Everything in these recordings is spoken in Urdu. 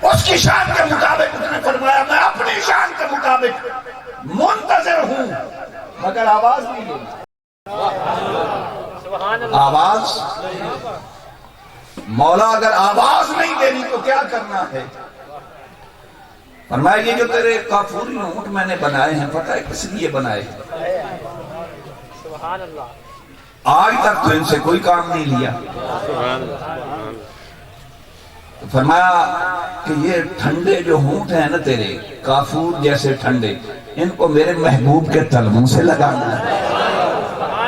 اس کی شان کے مطابق اس نے فرمایا میں اپنی شان کے مطابق منتظر ہوں مگر آواز نہیں دینی. آواز مولا اگر آواز نہیں دینی تو کیا کرنا ہے؟ فرمایا یہ جو تیرے کافوری اونٹ میں نے بنائے ہیں پتہ ہے کس لیے بنائے؟ آج تک تو ان سے کوئی کام نہیں لیا. تو فرمایا کہ یہ ٹھنڈے جو ہونٹ ہیں نا تیرے کافور جیسے ٹھنڈے ان کو میرے محبوب کے تلووں سے لگانا ہے.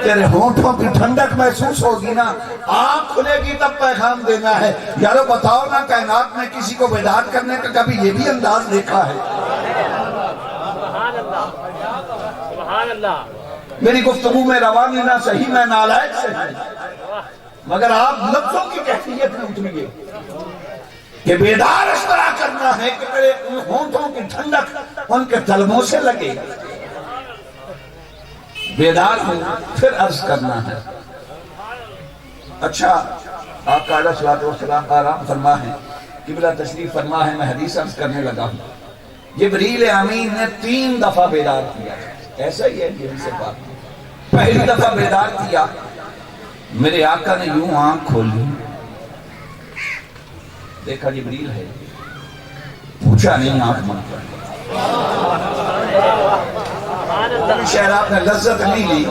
تیرے ہونٹوں کی ٹھنڈک محسوس ہوگی نا آنکھ کھلے گی تب پیغام دینا ہے. یارو بتاؤ نا کائنات میں کسی کو بیدار کرنے کا کبھی یہ بھی انداز دیکھا ہے؟ سبحان اللہ. میری گفتگو میں روانی نہ صحیح میں نالائق صحیح مگر آپ لفظوں کی کیفیت میں اتریے کہ بیدار اس طرح کرنا ہے کہ تیرے ہونٹوں کی ٹھنڈک ان کے تلووں سے لگے. بیدار ہوں پھر عرض کرنا ہے. اچھا آقا علیہ الصلوۃ والسلام آرام فرما ہے قبلہ تشریف فرما ہے. میں حدیث عرض کرنے لگا ہوں. جبریل امین نے 3 دفعہ بیدار کیا. ایسا ہی ہے یہ سے بات. پہلی دفعہ بیدار کیا میرے آقا نے یوں آنکھ کھولی دیکھا جبریل ہے پوچھا نہیں آنکھ بند کر. شہر آپ نے لذت نہیں لی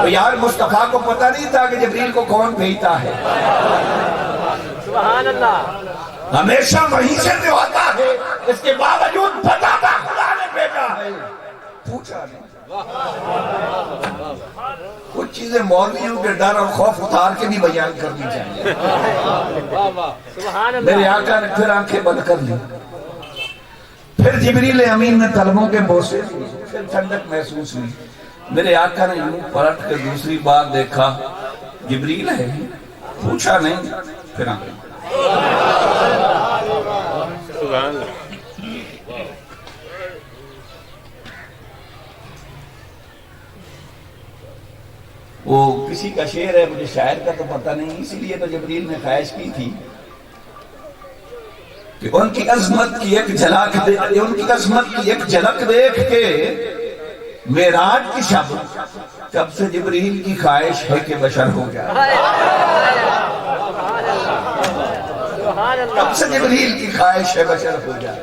تو یار مصطفیٰ کو پتہ نہیں تھا کہ جبریل کو کون بھیجتا ہے. سبحان اللہ. ہمیشہ وہیں سے جو آتا ہے اس کے باوجود پتہ تھا خدا نے بھیجا ہے پوچھا نہیں. کچھ چیزیں مولویوں کے ڈر اور خوف اتار کے بھی بیان کرنی چاہیے. میرے آقا نے پھر آنکھیں بند کر لی. پھر جبریل امین نے تلووں کے بوسے پھر ٹھنڈک محسوس ہوئی. میرے آقا نے یوں پلٹ کے دوسری بار دیکھا جبریل ہے پوچھا نہیں پھر آنکھیں. وہ کسی کا شعر ہے مجھے شاعر کا تو پتہ نہیں اسی لیے تو جبریل نے خواہش کی تھی کہ ان کی عظمت کی ایک جھلک دیکھ کے معراج کی شب تب سے جبریل کی خواہش ہے کہ بشر ہو جائے. تب سے جبریل کی خواہش ہے بشر ہو جائے.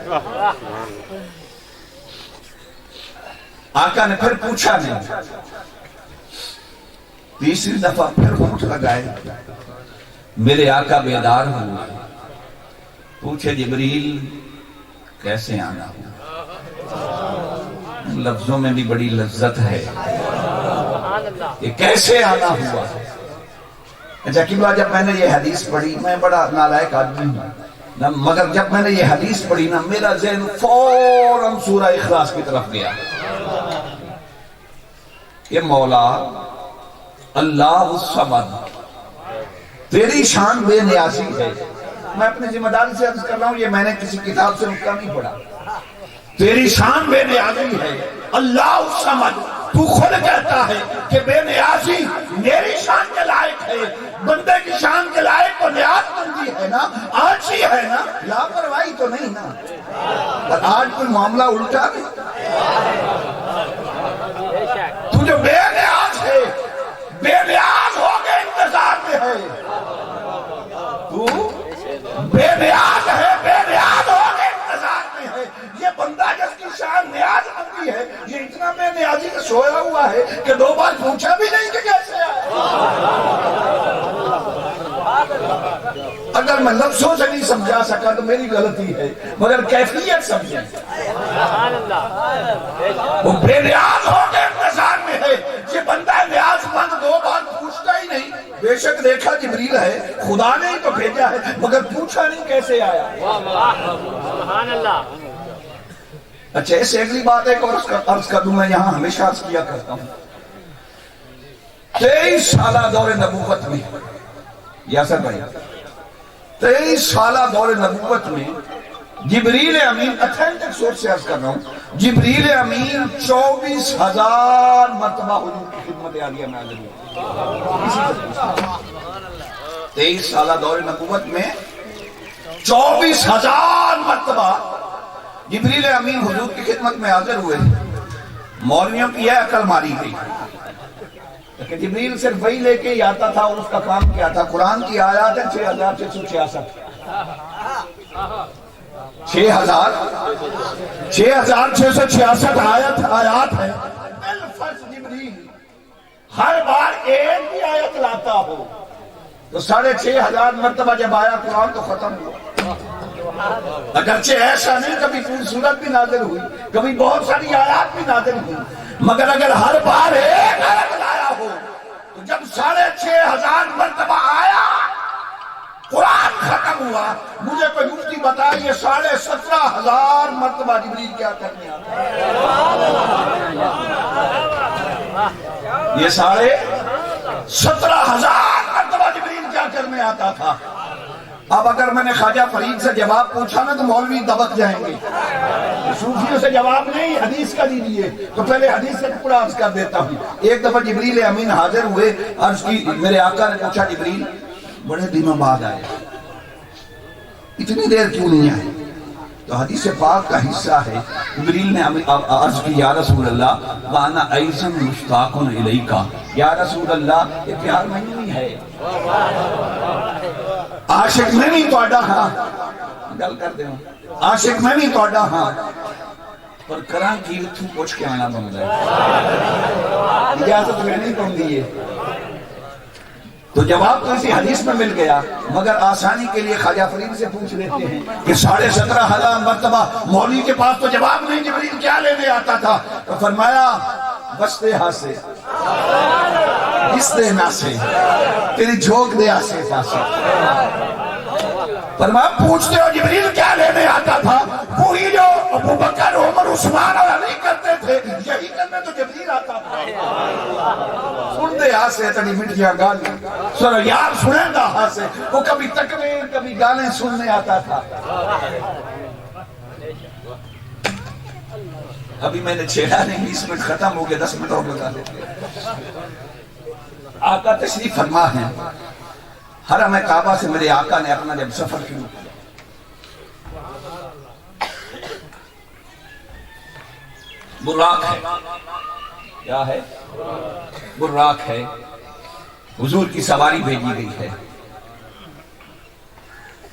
آقا نے پھر پوچھا نہیں. تیسری دفعہ پھر ہونٹ لگائے میرے آقا بیدار ہوئے. پوچھے جبریل کیسے آنا ہوا؟ لفظوں میں بھی بڑی لذت ہے کہ کیسے آنا ہوا. اچھا قبلہ جب میں نے یہ حدیث پڑھی میں بڑا نالائق آدمی ہوں مگر جب میں نے یہ حدیث پڑھی نا میرا ذہن فوراً سورہ اخلاص کی طرف گیا. یہ مولا اللہ الصمد تیری شان بے نیازی ہے. میں اپنی ذمہ داری سے عرض کر رہا ہوں یہ میں نے کسی کتاب سے نکتا نہیں پڑھا. تیری شان بے نیازی ہے اللہ الصمد. تو خود کہتا ہے کہ بے نیازی میری شان کے لائق ہے. بندے کی شان کے لائق تو نیاز بندی ہے نا آجی ہے نا لاپرواہی تو نہیں نا. پر آج کوئی معاملہ الٹا نہیں. تو جو بے نیاز ہے بے نیاز ہو کے انتظار میں ہے. تو بے نیاز ہے بے نیاز ہو کے انتظار میں ہے. یہ بندہ جس کی شان نیاز بندی ہے یہ اتنا بے نیازی سے سویا ہوا ہے کہ 2 بار پوچھا بھی نہیں کہ کیسے آیا. اگر میں لفظوں سے نہیں سمجھا سکا تو میری غلطی ہے مگر کیفیت سمجھیں. وہ بے نیاز ہو کے انتظار میں ہے. یہ بندہ نیاز مند 2 بار پوچھتا ہی نہیں. بے شک دیکھا جبریل ہے خدا نے ہی تو بھیجا ہے مگر پوچھا نہیں کیسے آیا. سبحان اللہ. اچھا ایسے اگلی بات ایک اور عرض کر دوں. میں یہاں ہمیشہ عرض کیا کرتا ہوں 23 سالہ دور نبوت میں یاسر بھائی 23 سالہ دور نبوت میں جبریل امین اتھینٹک سورس سے عرض کر رہا ہوں جبریل امین 24,000 مرتبہ حضور کی خدمت عالیہ میں حاضر ہوئے. 23 سالہ دور نبوت میں 24,000 مرتبہ جبریل امین حضور کی خدمت میں حاضر ہوئے. مولویوں کی یہ عقل ماری گئی کہ جبریل صرف وہی لے کے ہی آتا تھا اور اس کا کام کیا تھا. قرآن کی آیات ہے 6,666 6,666 آیات ہے. بالفرض جبریل ہر بار ایک بھی آیت لاتا ہو تو 6,500 مرتبہ جب آیا قرآن تو ختم ہوا. اگرچہ ایسا نہیں کبھی پوری سورت بھی نازل ہوئی, کبھی بہت ساری آیات بھی نازل ہوئی, مگر اگر ہر بار ایک آیت لایا ہو تو جب 6,500 مرتبہ آیا قرآن ختم ہوا. مجھے کوئی مفتی بتائے یہ 17,500 مرتبہ جبریل کیا کرنے آتا ہے؟ یہ 17,500 مرتبہ جبریل کیا کرنے آتا تھا؟ اب اگر میں نے خواجہ فرید سے جواب پوچھا نا تو مولوی دبک جائیں گے. صوفیوں سے جواب نہیں, حدیث کا دیجیے. تو پہلے حدیث سے ٹکڑا عرض کر دیتا ہوں. ایک دفعہ جبریل امین حاضر ہوئے, عرض کی, میرے آقا نے پوچھا جبریل بڑے دنوں بعد آئے, اتنی دیر کیوں نہیں آئے؟ تو حدیث پاک کا حصہ ہے. جبریل نے عرض کی یا رسول اللہ وانا ایضا مشتاق الیکا, یا رسول اللہ یہ پیار میں نہیں ہے, عاشق میں نہیں توڑا ہاں, گل کر دے ہوں, عاشق میں نہیں توڑا ہاں, پر کراں کی اتھو پوچھ کے آنا بن جائے, اجازت میں نہیں کون دیئے. تو جواب تو اسی حدیث میں مل گیا, مگر آسانی کے لیے خواجہ فرید سے پوچھ لیتے ہیں کہ 17,500 مرتبہ مولوی کے پاس تو جواب نہیں, جبریل کیا لینے آتا تھا؟ تو فرمایا بستے ہاں سے اس دینا سے تیری جھوک دے آسے پاسے. فرمایا پوچھتے ہو جبریل کیا لینے آتا تھا؟ وہی جو ابو بکر عمر عثمان اور علی کرتے تھے یہی کرنے تو جبریل آتا تھا. سن دے ہاں سے تڑی مٹیاں گالیں, سر یار سنیں گا ہاں سے, وہ کبھی تکبیر کبھی گالیں سننے آتا تھا. ابھی میں نے چھیڑا نہیں, 20 منٹ ختم ہو گئے, 10 منٹ اور لگا لیتے. آقا تشریف فرما ہے حرم کعبہ سے. میرے آقا نے اپنا جب سفر شروع کیا براق ہے, کیا ہے؟ براق ہے, حضور کی سواری بھیجی گئی ہے.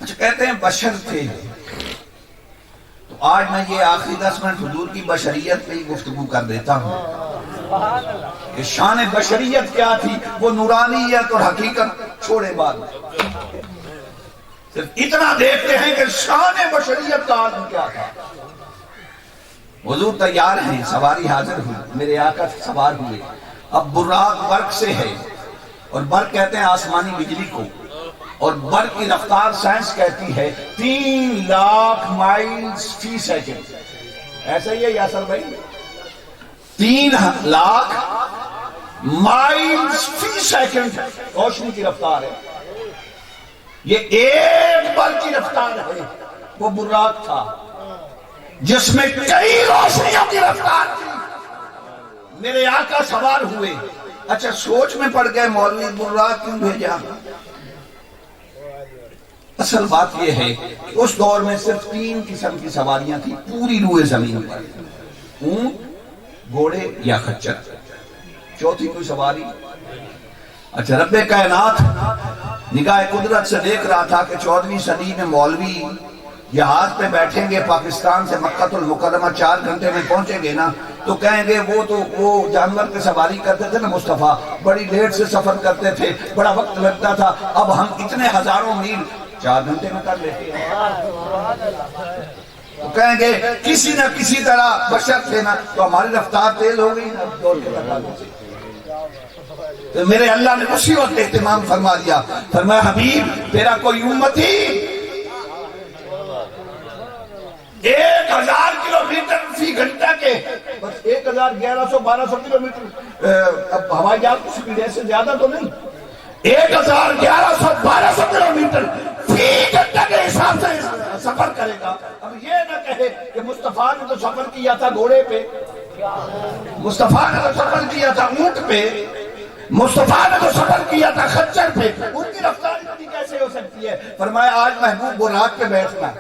اچھا کہتے ہیں بشر تھے, تو آج میں یہ آخری 10 منٹ حضور کی بشریت پہ ہی گفتگو کر دیتا ہوں کہ شان بشریت کیا تھی. وہ نورانیت اور حقیقت چھوڑے بعد صرف اتنا دیکھتے ہیں کہ شان بشریت کا عالم کیا تھا. حضور تیار ہیں, سواری حاضر ہوئی, میرے آقا سوار ہوئے. اب براق برق سے ہے, اور برق کہتے ہیں آسمانی بجلی کو, اور برق کی رفتار سائنس کہتی ہے 3 لاکھ مائلز فی سیکنڈ. ایسا ہی ہے یاسر بھائی, 3 لاکھ مائلز فی سیکنڈ روشنی کی رفتار ہے. یہ ایک برق کی رفتار ہے. وہ براق تھا جس میں کئی روشنیوں کی رفتار تھی. میرے آقا سوار ہوئے. اچھا سوچ میں پڑ گئے مولوی براق کیوں بھیجا؟ اصل بات یہ ہے کہ اس دور میں صرف 3 قسم کی سواریاں تھیں پوری روئے زمین پر, اونٹ, گھوڑے یا خچر, چوتھی کوئی سواری. اچھا رب کائنات نگاہ قدرت سے دیکھ رہا تھا کہ 14ویں صدی میں مولوی جہاز پہ بیٹھیں گے پاکستان سے مکہ المکرمہ 4 گھنٹے میں پہنچیں گے نا, تو کہیں گے وہ جانور پہ سواری کرتے تھے نا مصطفیٰ, بڑی لیٹ سے سفر کرتے تھے, بڑا وقت لگتا تھا, اب ہم اتنے ہزاروں میل 4 گھنٹے میں کر لیتے ہیں. تو کہیں گے کسی نہ کسی طرح بشر تھے نا, تو ہماری رفتار تیز ہو گئی نا دور کے تقاضے سے. تو میرے اللہ نے اسی وقت اہتمام فرما دیا, فرمایا حبیب تیرا کوئی امتی 1000 کلومیٹر فی گھنٹہ کے, بس 1100-1200 کلومیٹر, اب ہوائی جہاز کی سپیڈ سے زیادہ تو نہیں, 1100-1200 کلومیٹر فی گھنٹہ کے حساب سے سفر کرے گا. اب یہ نہ کہے کہ مصطفیٰ نے تو سفر کیا تھا گھوڑے پہ, مصطفیٰ نے تو سفر کیا تھا اونٹ پہ, مصطفیٰ نے تو سفر کیا تھا خچر پہ, ان کی رفتار اتنی کیسے ہو سکتی ہوتی ہے. فرمایا آج محبوب براق پہ بیٹھنا.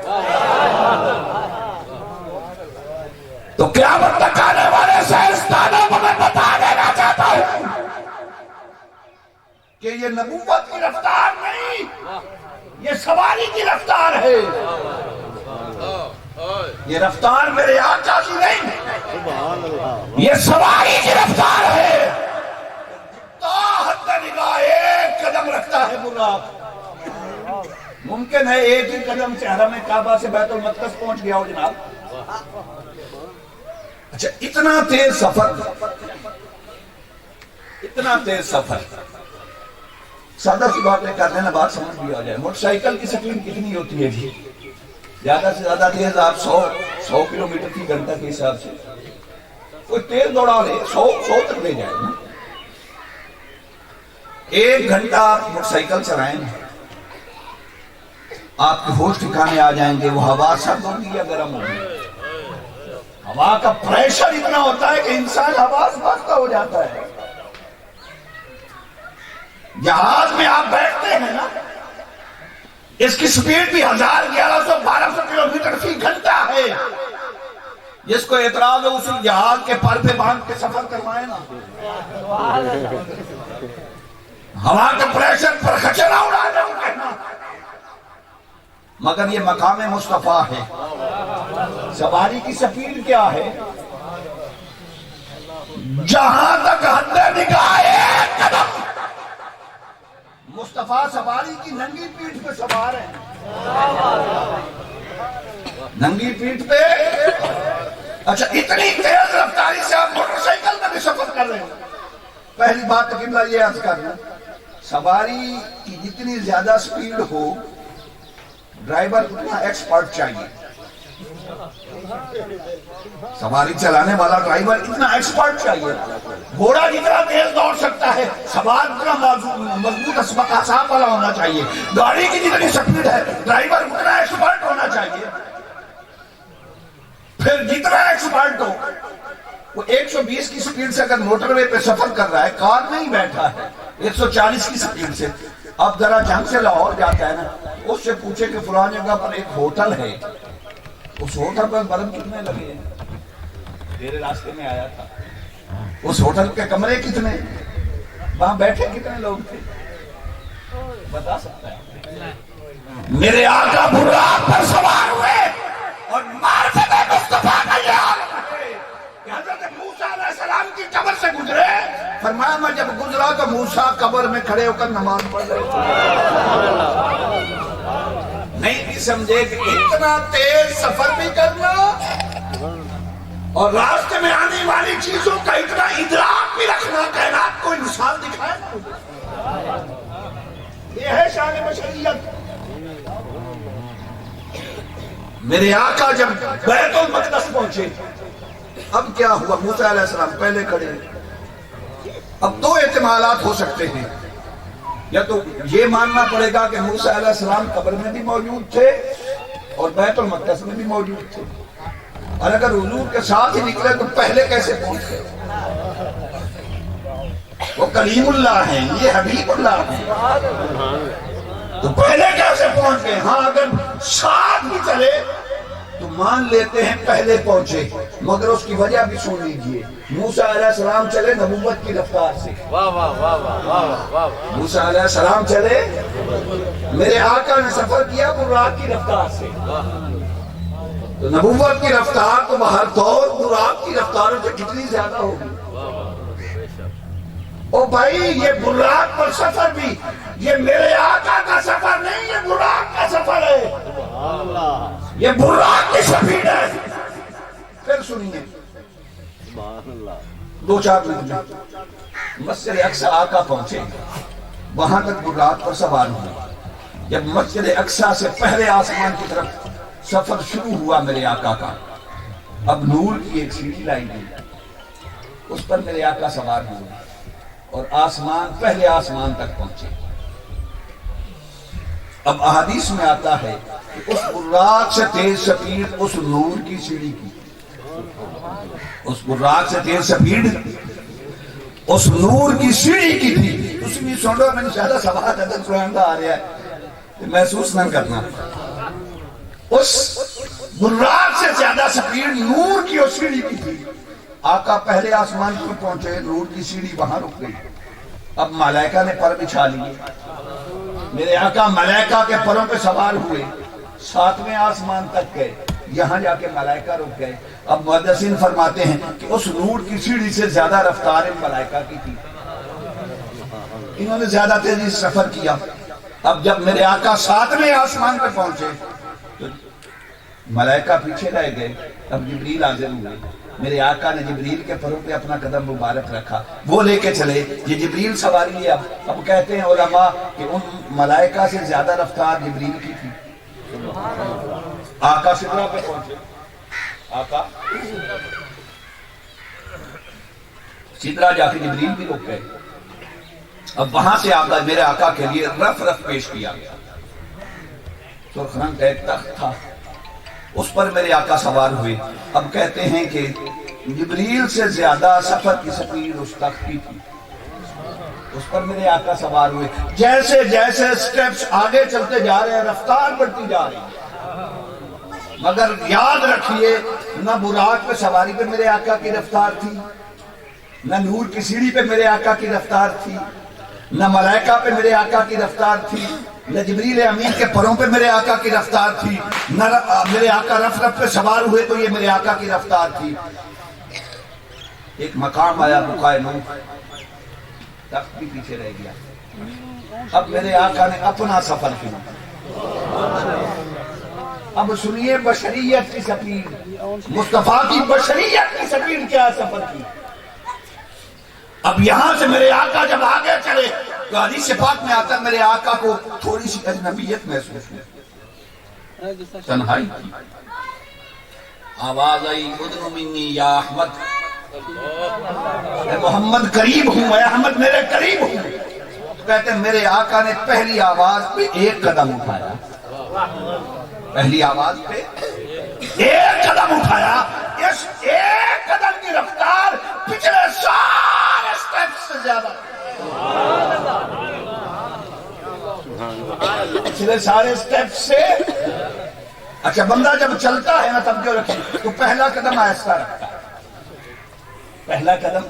تو قیامت تک آنے والے سائنسدانوں کو میں بتا دینا چاہتا ہوں کہ یہ نبوت کی رفتار نہیں، یہ سواری کی رفتار ہے. یہ رفتار میرے آقا کی نہیں، یہ سواری کی رفتار ہے. حد نگاہ ایک قدم رکھتا ہے براق. ممکن ہے ایک ہی قدم سے حرم کعبہ سے بیت المقدس پہنچ گیا ہو جناب. اچھا اتنا تیز سفر، اتنا تیز سفر. سادہ سی بات ہے، کرنے نا بات سمجھ بھی آ جائے. موٹر سائیکل کی سپیڈ کتنی ہوتی ہے جی؟ زیادہ سے زیادہ تیز آپ 100 کلومیٹر فی گھنٹہ کے حساب سے کوئی تیز دوڑا لے 100 تک لے جائے نا. 1 گھنٹہ آپ موٹر سائیکل چلائیں، آپ کے ہوش ٹھکانے آ جائیں گے. وہ ہوا سرد ہوگی یا گرم ہوگی؟ ہوا کا پریشر اتنا ہوتا ہے کہ انسان حواس باختہ ہو جاتا ہے. جہاز میں آپ بیٹھتے ہیں نا، اس کی سپیڈ بھی 1100-1200 کلومیٹر فی گھنٹہ ہے. جس کو اعتراض ہو اسی جہاز کے پر پہ باندھ کے سفر کروائے نا. ہوا کا پریشر پر خچرا اڑا جاؤ کہنا. مگر یہ مقام مصطفیٰ ہے. سواری کی سپیڈ کیا ہے؟ جہاں تک حد نگاہ ایک قدم. مصطفیٰ سواری کی ننگی پیٹھ پہ سوار ہیں، ننگی پیٹھ پہ. اچھا اتنی تیز رفتاری سے آپ موٹر سائیکل میں بھی سفر کر رہے ہیں. پہلی بات قبلہ یہ عرض کرنا، سواری کی جتنی زیادہ سپیڈ ہو ڈرائیور اتنا ایکسپرٹ چاہیے. سواری چلانے والا ڈرائیور اتنا ایکسپرٹ چاہیے. گھوڑا جتنا تیز دوڑ سکتا ہے، سوار اتنا مضبوط اعصاب والا ہونا چاہیے. گاڑی کی جتنی سپیڈ ہے ڈرائیور اتنا ایکسپرٹ ہونا چاہیے. پھر جتنا ایکسپرٹ ہو وہ 120 کی سپیڈ سے اگر موٹر وے پہ سفر کر رہا ہے، کار میں ہی بیٹھا ہے 140 کی سپیڈ سے. اب ذرا جنگ سے لاہور جاتا ہے نا، اس سے پوچھے کہ فلاں جگہ پر ایک ہوٹل ہے، اس ہوٹل پر برف کتنے لگے ہیں؟ میرے راستے میں آیا تھا. اس ہوٹل کے کمرے کتنے، وہاں بیٹھے کتنے لوگ تھے، بتا سکتا ہے؟ میرے آقا براق پر سوار ہوئے اور معرفت مصطفیٰ کا یہ عالم ہے کہ حضرت موسیٰ علیہ السلام کی قبر سے گزرے. فرمایا میں جب گزرا تو موسیٰ قبر میں کھڑے ہو کر نماز پڑھ رہے تھے. نہیں بھی سمجھے کہ اتنا تیز سفر بھی کرنا اور راستے میں آنے والی چیزوں کا اتنا ادراک بھی رکھنا. کائنات کو انسان دکھائے نا، یہ ہے شان بشریت. میرے آقا جب بیت المقدس پہنچے، اب کیا ہوا؟ موسیٰ علیہ السلام پہلے کھڑے. اب 2 احتمالات ہو سکتے ہیں. یا تو یہ ماننا پڑے گا کہ موسیٰ علیہ السلام قبر میں بھی موجود تھے اور بیت المقدس میں بھی موجود تھے، اور اگر حضور کے ساتھ ہی نکلے تو پہلے کیسے پہنچ گئے؟ وہ کلیم اللہ ہیں، یہ حبیب اللہ ہیں، تو پہلے کیسے پہنچ گئے؟ ہاں اگر ساتھ بھی چلے تو مان لیتے ہیں پہلے پہنچے، مگر اس کی وجہ بھی سن لیجئے. موسیٰ علیہ السلام چلے نبوت کی رفتار سے. موسیٰ علیہ السلام چلے، میرے آقا نے سفر کیا براق کی رفتار سے. تو نبوت کی رفتار تو بہر طور براق کی رفتاروں سے کتنی زیادہ ہوگی. او بھائی یہ براق پر سفر بھی، یہ میرے آقا کا سفر نہیں، یہ براق کا سفر ہے. یہ براق کی سفید ہے. پھر سنیے 2-4 منٹ میں مسجد اقصی آقا پہنچے، وہاں تک براق پر سوار ہوئے. جب مسجد اقصی سے پہلے آسمان کی طرف سفر شروع ہوا میرے آقا کا، اب نور کی ایک سیڑھی لائی گئی، اس پر میرے آقا سوار ہوئے اور آسمان، پہلے آسمان تک پہنچے. اب احادیث میں آتا ہے کہ اس براق سے تیز سپیڈ اس نور کی سیڑھی کی، اس براق سے تیز سپیڈ اس نور کی سیڑھی کی تھی. اس میں سنو میں نے زیادہ سوال حضرت سوہندہ آ رہا ہے محسوس نہ کرنا، اس براق سے زیادہ سپیڈ نور کی اور سیڑھی کی تھی۔ آقا پہلے آسمان پر پہنچے، نور کی سیڑھی وہاں رک گئی، اب ملائکہ نے پر بچھا لیے، میرے آقا ملائکہ کے پروں پہ سوار ہوئے، 7ویں آسمان تک گئے، یہاں جا کے ملائکہ رک گئے۔ اب محدثین فرماتے ہیں کہ اس نور کی سیڑھی سے زیادہ رفتار ملائکہ کی تھی، انہوں نے زیادہ تیزی سے سفر کیا۔ اب جب میرے آقا 7ویں آسمان پہ پہنچے تو ملائکہ پیچھے رہ گئے، اب جبریل حاضر ہوئے، میرے آقا نے جبریل کے پروں پہ اپنا قدم مبارک رکھا، وہ لے کے چلے، یہ جبریل سواری ہے۔ اب کہتے ہیں علماء کہ ان ملائکہ سے زیادہ رفتار جبریل کی تھی۔ آقا سدرہ پہ پہنچے، آقا سدرہ جا کے جبریل بھی رک گئے۔ اب وہاں سے آقا میرے آقا کے لیے رف پیش کیا گیا، سرخ رنگ کا ایک تخت تھا، اس پر میرے آقا سوار ہوئے۔ اب کہتے ہیں کہ جبریل سے زیادہ سفر کی سپیڈ اس تخت کی تھی، اس پر میرے آقا سوار ہوئے۔ جیسے جیسے سٹیپس آگے چلتے جا رہے ہیں، رفتار بڑھتی جا رہی ہے، مگر یاد رکھیے نہ براق پہ سواری پہ میرے آقا کی رفتار تھی، نہ نور کی سیڑھی پہ میرے آقا کی رفتار تھی، نہ ملائکہ پہ میرے آقا کی رفتار تھی، نہ جبریل امین کے پروں پہ میرے آقا کی رفتار تھی، نہ میرے آقا رف پہ سوار ہوئے تو یہ میرے آقا کی رفتار تھی۔ ایک مقام آیا بقائے نوح، تخت بھی پیچھے رہ گیا، اب میرے آقا نے اپنا سفر کیا۔ اب سنیے بشریت کی سپیڈ، مصطفیٰ کی بشریت کی سپیڈ کیا سفر کی۔ اب یہاں سے میرے آقا جب آگے چلے تو حدیث پاک میں آتا ہے میرے آقا کو تھوڑی سی اجنبیت محسوس ہوئی، تنہائی کی، آواز آئی اذن منی یا احمد، میں محمد قریب ہوں، میں احمد میرے قریب ہوں۔ کہتے ہیں میرے آقا نے پہلی آواز پہ ایک قدم اٹھایا، پہلی آواز پہ ایک قدم اٹھایا، اس ایک قدم کی رفتار پچھلے سارے سٹیپ سے زیادہ، پچھلے سارے سٹیپ سے۔ اچھا بندہ جب چلتا ہے نا تب جو رکھیں تو پہلا قدم آہستہ رکھتا ہے، پہلا قدم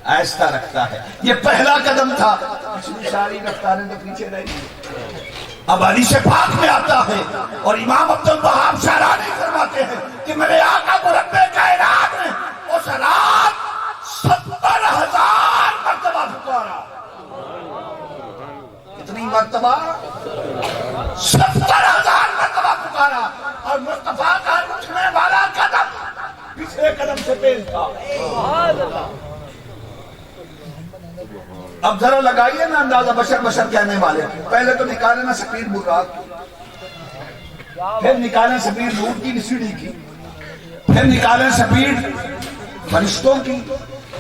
آہستہ رکھتا ہے، یہ پہلا قدم تھا، پچھلی ساری رفتاریں تو پیچھے رہ گئی۔ اب حدیث پاک میں آتا ہے اور امام عبدالوہاب شعرانی فرماتے ہیں کہ میرے آقا کو رب کائنات نے اس رات 70,000 مرتبہ پکارا۔ کتنی مرتبہ؟ 70,000 مرتبہ پکارا، اور مصطفیٰ کا اٹھنے والا قدم پچھلے قدم سے تیز تھا۔ اب ذرا لگائیے نا اندازہ، بشر کہنے والے پہلے تو نکالے نا سپیڈ براق کی، پھر نکالیں سپیڈ نور کی سیڑھی کی، پھر نکالیں سپیڈ فرشتوں کی،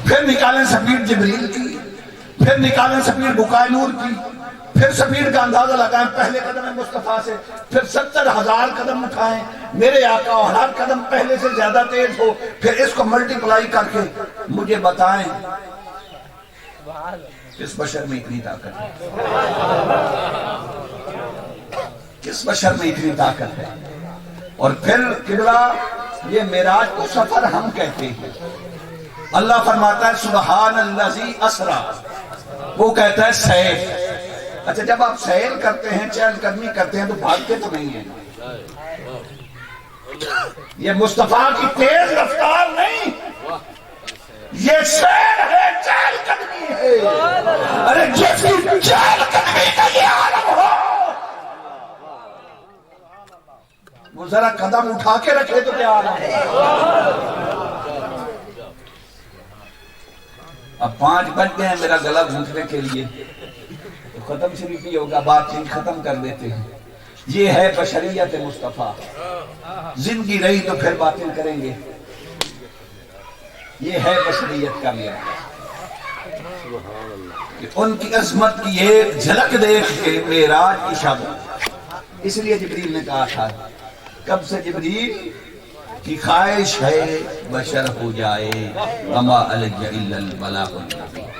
پھر نکالیں سپیڈ جبریل کی، پھر نکالیں سپیڈ بقائے نور کی، پھر سپیڈ کا اندازہ لگائیں پہلے قدم مصطفیٰ سے، پھر 70,000 قدم اٹھائیں میرے آقا، اور ہر قدم پہلے سے زیادہ تیز ہو، پھر اس کو ملٹیپلائی کر کے مجھے بتائیں کس بشر میں اتنی طاقت ہے، کس بشر میں اتنی طاقت ہے۔ اور پھر قبلہ یہ معراج کو سفر ہم کہتے ہیں، اللہ فرماتا ہے سبحان الذی اسرا، وہ کہتا ہے سیر۔ اچھا جب آپ سیر کرتے ہیں، چہل قدمی کرتے ہیں تو بھاگتے تو نہیں ہیں، یہ مصطفیٰ کی تیز رفتار نہیں، یہ سیر ہے، چہل قدمی ہے۔ ارے جیسی چہل قدمی کا یہ عالم ہو، وہ ذرا قدم اٹھا کے رکھے تو کیا عالم ہے۔ اب 5 بج گئے ہیں میرا گلا گھونٹنے کے لیے، تو ختم شریف ہی ہوگا، بات چیت ختم کر دیتے ہیں۔ یہ ہے بشریت مصطفیٰ، زندگی رہی تو پھر باتیں کریں گے، یہ ہے بشریت کا معراج۔ ان کی عظمت کی ایک جھلک دیکھ کے معراج کی شب، اس لیے جبریل نے کہا تھا کب سے جبریل کی خواہش ہے بشر ہو جائے، وما علی الا البلاغ المبین۔